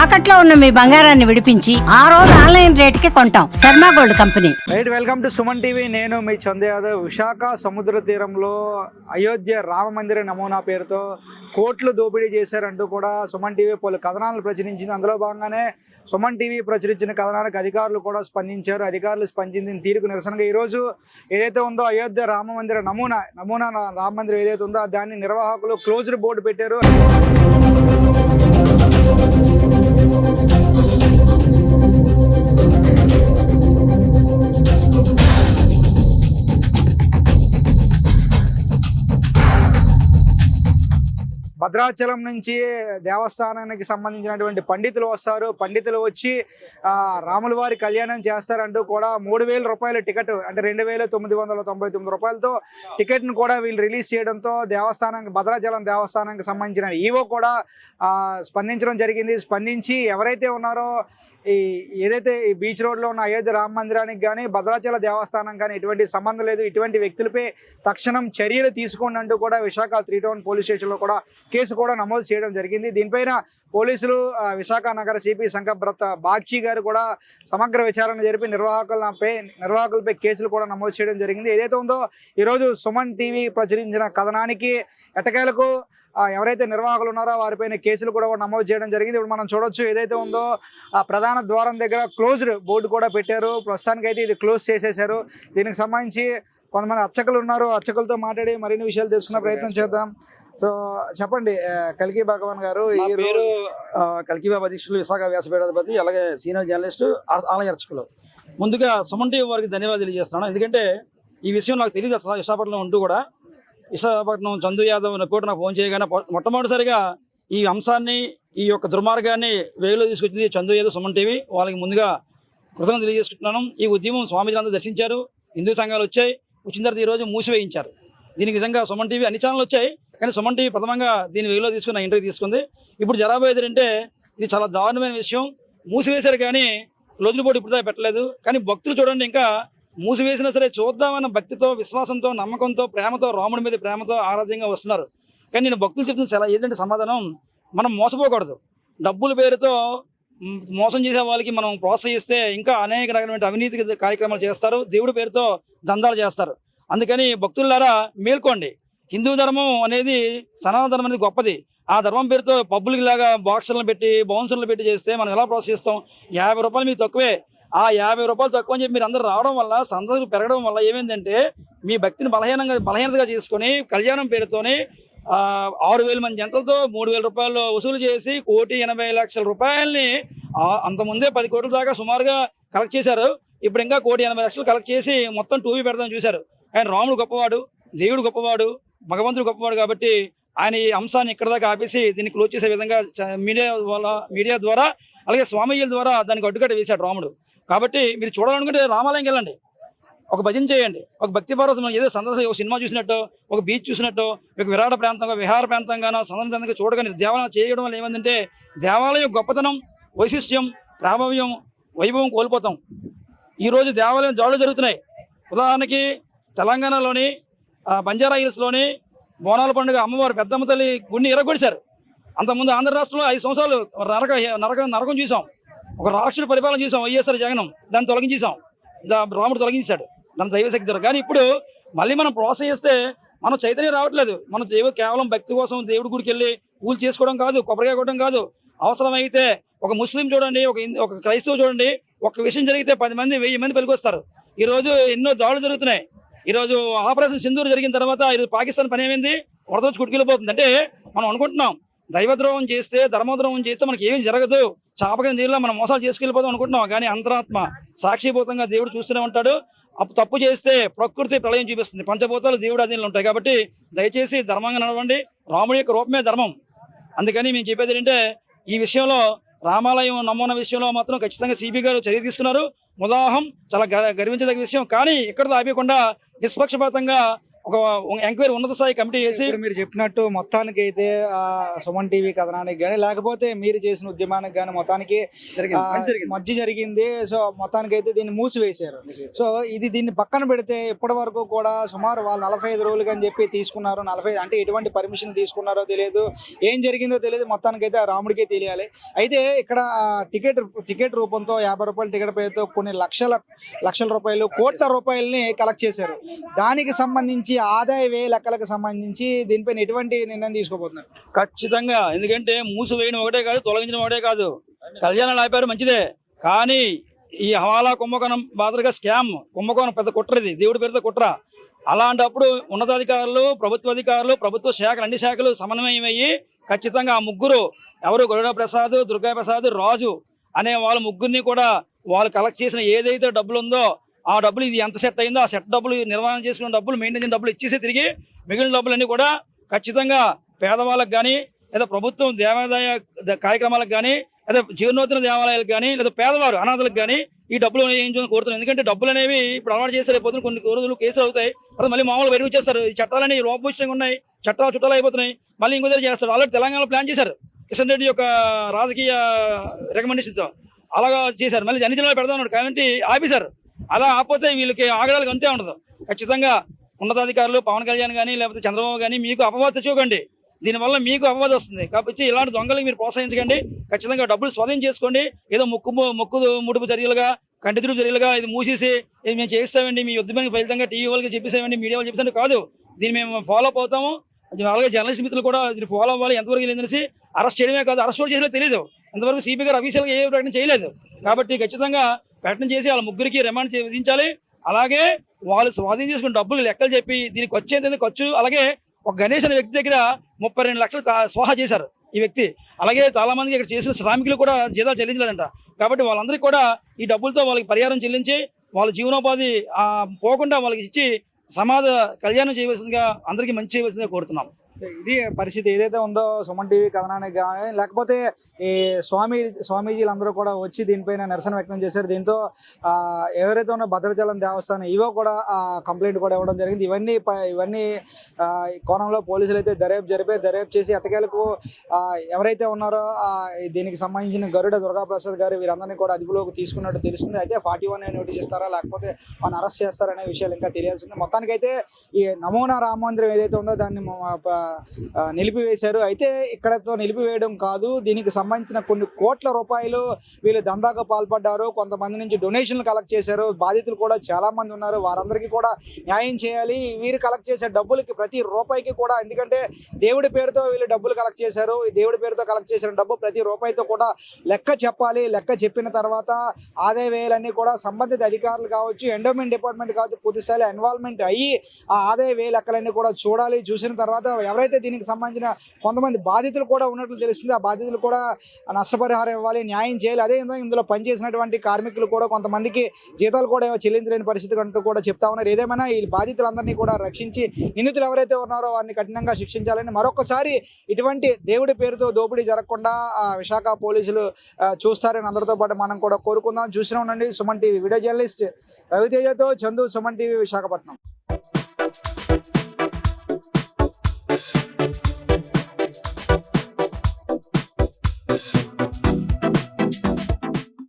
తాకట్లో ఉన్న మీ బంగారాన్ని విడిపించి ఆ రోజు ఆన్లైన్ రేటుకి కొంటాం. Sharma gold company. Right, welcome to Suman TV. నేను మీ చందు యాదవ్. విశాఖ సముద్ర తీరంలో అయోధ్య రామ మందిర నమూనా పేరుతో కోట్లు దోపిడీ చేశారంటూ కూడా సుమన్ టీవీ పలు కథనాలను ప్రచురించింది. అందులో భాగంగానే సుమన్ టీవీ ప్రచురించిన కథనానికి అధికారులు కూడా స్పందించారు. అధికారులు స్పందించిన తీరుకు నిరసనగా ఈరోజు ఏదైతే ఉందో అయోధ్య రామ మందిర నమూనా రామ మందిరం ఏదైతే ఉందో దాన్ని నిర్వాహకులు క్లోజ్డ్ బోర్డు పెట్టారు. భద్రాచలం నుంచి దేవస్థానానికి సంబంధించినటువంటి పండితులు వస్తారు. పండితులు వచ్చి రాముల వారి కళ్యాణం చేస్తారంటూ కూడా 3,000 రూపాయల టికెట్, అంటే 2,999 రూపాయలతో టికెట్ను కూడా వీళ్ళు రిలీజ్ చేయడంతో దేవస్థానానికి, భద్రాచలం దేవస్థానానికి సంబంధించిన ఈవో కూడా స్పందించడం జరిగింది. స్పందించి ఎవరైతే ఉన్నారో ఏదైతే ఈ బీచ్ రోడ్లో ఉన్న అయోధ్య రామ మందిరానికి కానీ భద్రాచల దేవస్థానం కానీ ఎటువంటి సంబంధం లేదు, ఇటువంటి వ్యక్తులపై తక్షణం చర్యలు తీసుకోండి అంటూ కూడా విశాఖ 3 టౌన్ పోలీస్ స్టేషన్లో కూడా కేసు కూడా నమోదు చేయడం జరిగింది. దీనిపైన పోలీసులు విశాఖ నగర సిపి శంకర్బ్రత బాగ్చి గారు కూడా సమగ్ర విచారణ జరిపి నిర్వాహకులపై కేసులు కూడా నమోదు చేయడం జరిగింది. ఏదైతే ఉందో ఈరోజు సుమన్ టీవీ ప్రచురించిన కథనానికి ఎట్టకేలకు ఎవరైతే నిర్వాహకులు ఉన్నారో వారిపైన కేసులు కూడా నమోదు చేయడం జరిగింది. ఇప్పుడు మనం చూడొచ్చు, ఏదైతే ఉందో ఆ ప్రధాన ద్వారం దగ్గర క్లోజ్డ్ బోర్డు కూడా పెట్టారు. ప్రస్తుతానికి అయితే ఇది క్లోజ్ చేసేశారు. దీనికి సంబంధించి కొంతమంది అర్చకులు ఉన్నారు. అర్చకులతో మాట్లాడి మరిన్ని విషయాలు తెలుసుకునే ప్రయత్నం చేద్దాం. సో చెప్పండి, కల్కి భగవాన్ గారు. ఈ పేరు కల్కి బాబా అధ్యక్షులు, విశాఖ వ్యాసపీఠాధిపతి, అలాగే సీనియర్ జర్నలిస్టు, ఆలయ అర్చకులు. ముందుగా సుమన్ టీవీ వారికి ధన్యవాదాలు తెలియజేస్తున్నాను. ఎందుకంటే ఈ విషయం నాకు తెలియదు అసలు. విశాఖపట్నంలో ఉంటూ కూడా విశాఖపట్నం చందు యాదవ్ కూడా నాకు ఫోన్ చేయగానే మొట్టమొదటిసారిగా ఈ అంశాన్ని, ఈ యొక్క దుర్మార్గాన్ని వేగులో తీసుకొచ్చింది చందు యాదవ్, సుమన్ టీవీ. వాళ్ళకి ముందుగా కృతజ్ఞతలు తెలియజేసుకుంటున్నాను. ఈ ఉద్యమం స్వామిజీలందరూ దర్శించారు, హిందూ సంఘాలు వచ్చాయి, వచ్చిన తర్వాత ఈరోజు మూసివేయించారు. దీనికి నిజంగా సుమన్ టీవీ అన్ని ఛానళ్ళు వచ్చాయి, కానీ సుమన్ టీవీ ప్రథమంగా దీని వేగులో తీసుకున్న ఇంటర్వ్యూ తీసుకుంది. ఇప్పుడు జరగబోయేది అంటే ఇది చాలా దారుణమైన విషయం. మూసివేశారు కానీ క్లోజ్డ్ బోర్డు ఇప్పుడు పెట్టలేదు. కానీ భక్తులు చూడండి, ఇంకా మూసివేసినా సరే చూద్దామన్న భక్తితో, విశ్వాసంతో, నమ్మకంతో, ప్రేమతో, రాముడి మీద ప్రేమతో ఆరాధ్యంగా వస్తున్నారు. కానీ నేను భక్తులు చెప్తున్న చాలా ఏంటంటే సమాధానం, మనం మోసపోకూడదు. డబ్బుల పేరుతో మోసం చేసే వాళ్ళకి మనం ప్రోత్సహిస్తే ఇంకా అనేక రకమైన అవినీతి కార్యక్రమాలు చేస్తారు, దేవుడి పేరుతో దందాలు చేస్తారు. అందుకని భక్తులారా మేల్కోండి. హిందూ ధర్మం అనేది, సనాతన ధర్మం అనేది గొప్పది. ఆ ధర్మం పేరుతో పబ్బులకి లాగా బాక్సర్లను పెట్టి, బౌన్సర్లు పెట్టి చేస్తే మనం ఎలా ప్రోత్సహిస్తాం? 50 రూపాయలు మీకు తక్కువే. ఆ 50 రూపాయలు తక్కువ అని చెప్పి మీరు అందరూ రావడం వల్ల, సందర్భం పెరగడం వల్ల ఏమైందంటే మీ భక్తిని బలహీనతగా చేసుకొని కళ్యాణం పేరుతోని 6,000 మంది జంటలతో 3,000 రూపాయలు వసూలు చేసి 1,80,00,000 రూపాయలని అంతకుముందే 10 కోట్ల దాకా సుమారుగా కలెక్ట్ చేశారు. ఇప్పుడు ఇంకా 1,80,00,000 కలెక్ట్ చేసి మొత్తం టూవీ పెడదామని చూశారు. ఆయన రాముడు గొప్పవాడు, దేవుడు గొప్పవాడు, భగవంతుడు గొప్పవాడు. కాబట్టి ఆయన ఈ అంశాన్ని ఇక్కడ దాకా ఆపేసి దీన్ని క్లోజ్ చేసే విధంగా మీడియా ద్వారా, అలాగే స్వామీజీల ద్వారా దానికి అడ్డుకట్ట వేశాడు రాముడు. కాబట్టి మీరు చూడాలనుకుంటే రామాలయంకి వెళ్ళండి, ఒక భజన చేయండి, ఒక భక్తి పర్వతం ఏదో సందర్శన, ఒక సినిమా చూసినట్టు, ఒక బీచ్ చూసినట్టు, ఒక విరాట ప్రాంతంగా, విహార ప్రాంతంగానో, సందర్భ ప్రాంతంగా చూడగానే దేవాలయం చేయడం వల్ల ఏమందంటే దేవాలయం గొప్పతనం, వైశిష్ట్యం, ప్రాభవ్యం, వైభవం కోల్పోతాం. ఈరోజు దేవాలయం జాడులు జరుగుతున్నాయి. ఉదాహరణకి తెలంగాణలోని బంజారా హిల్స్లోని బోనాల పండుగ అమ్మవారు పెద్దమ్మ తల్లి గుడిని ఎరగొడిశారు. అంతకుముందు ఆంధ్ర రాష్ట్రంలో 5 సంవత్సరాలు నరకం చూసాం. ఒక రాష్ట్ర పరిపాలన చూసాం, వైఎస్ఆర్ జగనం. దాన్ని తొలగించేసాం, రాముడు తొలగించాడు దాని దైవశక్తి ద్వారా. కానీ ఇప్పుడు మళ్ళీ మనం ప్రోత్సహిస్తే మనం చైతన్యం రావట్లేదు. మనం కేవలం భక్తి కోసం దేవుడి గుడికి వెళ్ళి పూజలు చేసుకోవడం కాదు, కొబ్బరికాయ కొట్టడం కాదు. అవసరమైతే ఒక ముస్లిం చూడండి, ఒక క్రైస్తవు చూడండి, ఒక విషయం జరిగితే 10 మంది 1000 మంది పలికొస్తారు. ఈరోజు ఎన్నో దాడులు జరుగుతున్నాయి. ఈరోజు ఆపరేషన్ సింధూర్ జరిగిన తర్వాత ఈరోజు పాకిస్తాన్ పని ఏమైంది? వరదొచ్చి కుట్టుకెళ్ళిపోతుంది. అంటే మనం అనుకుంటున్నాం దైవద్రోహం చేస్తే, ధర్మద్రోహం చేస్తే మనకి ఏమీ జరగదు, చాపకిన నీళ్ళలో మనం మోసాలు చేసుకెళ్ళిపోతాం అనుకుంటున్నాం. కానీ అంతరాత్మ సాక్షిభూతంగా దేవుడు చూస్తూనే ఉంటాడు. తప్పు చేస్తే ప్రకృతి ప్రళయం చూపిస్తుంది, పంచభూతాలు దేవుడు అధీనంలో ఉంటాయి. కాబట్టి దయచేసి ధర్మంగా నడవండి. రాముడి యొక్క రూపమే ధర్మం. అందుకని మేము చెప్పేది ఏంటంటే ఈ విషయంలో రామాలయం నమూనా విషయంలో మాత్రం ఖచ్చితంగా సిపి గారు చర్య తీసుకున్నారు. ఉదాహం చాలా గర్వించదగ్గ విషయం. కానీ ఇక్కడతో ఆపకుండా నిష్పక్షపాతంగా ఒక ఎంక్వైరీ ఉన్నత స్థాయి కమిటీ చేసి ఇప్పుడు మీరు చెప్పినట్టు మొత్తానికి అయితే సుమన్ టీవీ కథనానికి కానీ లేకపోతే మీరు చేసిన ఉద్యమానికి కానీ మొత్తానికి మధ్య జరిగింది. సో మొత్తానికి అయితే దీన్ని మూసివేశారు. సో దీన్ని పక్కన పెడితే ఇప్పటి వరకు కూడా సుమారు వాళ్ళు 45 రోజులు అని చెప్పి తీసుకున్నారు. 40 అంటే ఎటువంటి పర్మిషన్ తీసుకున్నారో తెలియదు, ఏం జరిగిందో తెలియదు. మొత్తానికి అయితే ఆ రాముడికే తెలియాలి. అయితే ఇక్కడ టికెట్ రూపంతో 50 రూపాయల టికెట్ పేరుతో కొన్ని లక్షల రూపాయలు, కోట్ల రూపాయలని కలెక్ట్ చేశారు. దానికి సంబంధించి ఆదాయ వ్యయ లెక్కలకు సంబంధించి దీనిపైన ఎటువంటి నిర్ణయం తీసుకోబోతున్నారు? ఖచ్చితంగా, ఎందుకంటే మూసివేయడం ఒకటే కాదు, తొలగించడం ఒకటే కాదు. కళ్యాణాలు ఆపారు మంచిదే, కానీ ఈ హవాలా కుంభకోణం బాధలుగా స్కామ్ కుంభకోణం పెద్ద కుట్ర, ఇది దేవుడి పేరుతో కుట్ర. అలాంటప్పుడు ఉన్నతాధికారులు, ప్రభుత్వ అధికారులు, ప్రభుత్వ శాఖలు, అన్ని శాఖలు సమన్వయం అయ్యి ఖచ్చితంగా ఆ ముగ్గురు ఎవరు గరుడ ప్రసాద్, దుర్గా ప్రసాద్, రాజు అనే వాళ్ళ ముగ్గురిని కూడా వాళ్ళు కలెక్ట్ చేసిన ఏదైతే డబ్బులు ఉందో ఆ డబ్బులు ఇది ఎంత సెట్ అయిందో ఆ సెట్ డబ్బులు, నిర్వహణ చేసుకున్న డబ్బులు, మెయింటైన్ చేసిన డబ్బులు ఇచ్చేసి తిరిగి మిగిలిన డబ్బులన్నీ కూడా ఖచ్చితంగా పేదవాళ్ళకి కానీ, లేదా ప్రభుత్వం దేవాదాయ కార్యక్రమాలకు కానీ, లేదా జీర్ణోత్తర దేవాలయాలకు కానీ, లేదా పేదవారు అనాథలకు కానీ ఈ డబ్బులు ఏం కోరుతున్నాను. ఎందుకంటే డబ్బులు అనేవి ఇప్పుడు అలవాటు చేస్తారు, అయిపోతుంది, కొన్ని రోజులు కేసులు అవుతాయి, తర్వాత మళ్ళీ మామూలు వెలుగు చేస్తారు. ఈ చట్టాలన్నీ లోపభూయిష్టంగా ఉన్నాయి, చుట్టాలు అయిపోతున్నాయి, మళ్ళీ ఇంకో దగ్గర చేస్తారు. ఆల్రెడీ తెలంగాణలో ప్లాన్ చేశారు కిషన్ రెడ్డి యొక్క రాజకీయ రికమెండేషన్తో, అలాగా చేశారు. మళ్ళీ అన్ని జిల్లాలో పెడదాం అన్నాడు కాబట్టి ఆపేశారు. అలా ఆపోతే వీళ్ళకి ఆగడాలకు అంతే ఉండదు. ఖచ్చితంగా ఉన్నతాధికారులు పవన్ కళ్యాణ్ కానీ లేకపోతే చంద్రబాబు కానీ మీకు అపవాదు తెచ్చుకోకండి, దీనివల్ల మీకు అపవాదు వస్తుంది. కాబట్టి ఇలాంటి దొంగలకి మీరు ప్రోత్సహించకండి. ఖచ్చితంగా డబ్బులు స్వాధీనం చేసుకోండి. ఏదో మొక్కు ముడుపు చర్యలుగా, కంటితురుపు చర్యలుగా ఇది మూసేసి ఇది మేము చేస్తామండి, మీ యుద్ధానికి ఫలితంగా టీవీ వాళ్ళకి చెప్పేసామండి, మీడియా వాళ్ళు చెప్పేసండి కాదు. దీన్ని మేము ఫాలో అప్ అవుతాము. అలాగే జర్నలిస్ట్ మిత్రులు కూడా దీన్ని ఫాలో అవ్వాలి. ఎంతవరకు తెలిసి అరెస్ట్ చేయడమే కాదు, అరెస్ట్ కూడా చేసేది తెలియదు. ఎంతవరకు సిపి గారు అఫీషియల్గా ఏ ప్రకటన చేయలేదు. కాబట్టి ఖచ్చితంగా ప్రకటన చేసి వాళ్ళ ముగ్గురికి రిమాండ్ విధించాలి. అలాగే వాళ్ళు స్వాధీనం చేసుకున్న డబ్బులు లెక్కలు చెప్పి దీనికి వచ్చేది ఖర్చు. అలాగే ఒక గణేష్ అనే వ్యక్తి దగ్గర 32 లక్షలు స్వాహా చేశారు ఈ వ్యక్తి. అలాగే చాలా మందికి ఇక్కడ చేసిన శ్రామికులు కూడా జీతాలు చెల్లించలేదంట. కాబట్టి వాళ్ళందరికీ కూడా ఈ డబ్బులతో వాళ్ళకి పరిహారం చెల్లించి వాళ్ళ జీవనోపాధి పోకుండా వాళ్ళకి ఇచ్చి సమాజ కళ్యాణం చేయవలసిందిగా, అందరికీ మంచి చేయవలసిందిగా కోరుతున్నాం. ఇది పరిస్థితి ఏదైతే ఉందో సుమన్ టీవీ కథనానికి కానీ లేకపోతే ఈ స్వామీజీలు అందరూ కూడా వచ్చి దీనిపైన నిరసన వ్యక్తం చేశారు. దీంతో ఎవరైతే ఉన్న భద్రాచలం దేవస్థానం ఇవో కూడా కంప్లైంట్ కూడా ఇవ్వడం జరిగింది. ఇవన్నీ కోణంలో పోలీసులు అయితే దర్యాప్తు చేసి అటకేలకు ఎవరైతే ఉన్నారో దీనికి సంబంధించిన గరుడ దుర్గాప్రసాద్ గారు వీరందరినీ కూడా అదుపులోకి తీసుకున్నట్టు తెలుస్తుంది. అయితే 41 నోటీస్ ఇస్తారా లేకపోతే వాళ్ళని అరెస్ట్ చేస్తారనే విషయాలు ఇంకా తెలియాల్సింది. మొత్తానికైతే ఈ నమూనా రామ మందిరం ఏదైతే ఉందో దాన్ని నిలిపివేశారు. అయితే ఇక్కడతో నిలిపివేయడం కాదు, దీనికి సంబంధించిన కొన్ని కోట్ల రూపాయలు వీళ్ళు దందాకు పాల్పడ్డారు. కొంతమంది నుంచి డొనేషన్లు కలెక్ట్ చేశారు. బాధితులు కూడా చాలా మంది ఉన్నారు, వారందరికీ కూడా న్యాయం చేయాలి. వీరు కలెక్ట్ చేసే డబ్బులకి ప్రతి రూపాయికి కూడా, ఎందుకంటే దేవుడి పేరుతో వీళ్ళు డబ్బులు కలెక్ట్ చేశారు. ఈ దేవుడి పేరుతో కలెక్ట్ చేసిన డబ్బు ప్రతి రూపాయితో కూడా లెక్క చెప్పాలి. లెక్క చెప్పిన తర్వాత ఆదాయ వ్యయాలన్నీ కూడా సంబంధిత అధికారులు కావచ్చు, ఎండోమెంట్ డిపార్ట్మెంట్ కావచ్చు, పూర్తిస్థాయిలో ఇన్వాల్వ్మెంట్ అయ్యి ఆ ఆదాయ వ్యయ లెక్కలన్నీ కూడా చూడాలి. చూసిన తర్వాత ఎవరైతే దీనికి సంబంధించిన కొంతమంది బాధితులు కూడా ఉన్నట్లు తెలుస్తుంది, ఆ బాధితులు కూడా నష్టపరిహారం ఇవ్వాలి, న్యాయం చేయాలి. అదేవిధంగా ఇందులో పనిచేసినటువంటి కార్మికులు కూడా కొంతమందికి జీతాలు కూడా చెల్లించలేని పరిస్థితి అంటూ కూడా చెప్తా ఉన్నారు. ఏదేమైనా ఈ బాధితులందరినీ కూడా రక్షించి నిందితులు ఎవరైతే ఉన్నారో వారిని కఠినంగా శిక్షించాలని, మరొకసారి ఇటువంటి దేవుడి పేరుతో దోపిడీ జరగకుండా విశాఖ పోలీసులు చూస్తారని అందరితో పాటు మనం కూడా కోరుకుందాం. చూస్తూనే ఉండండి సుమన్ టీవీ. వీడియో జర్నలిస్ట్ రవితేజతో చందు, సుమన్ టీవీ, విశాఖపట్నం.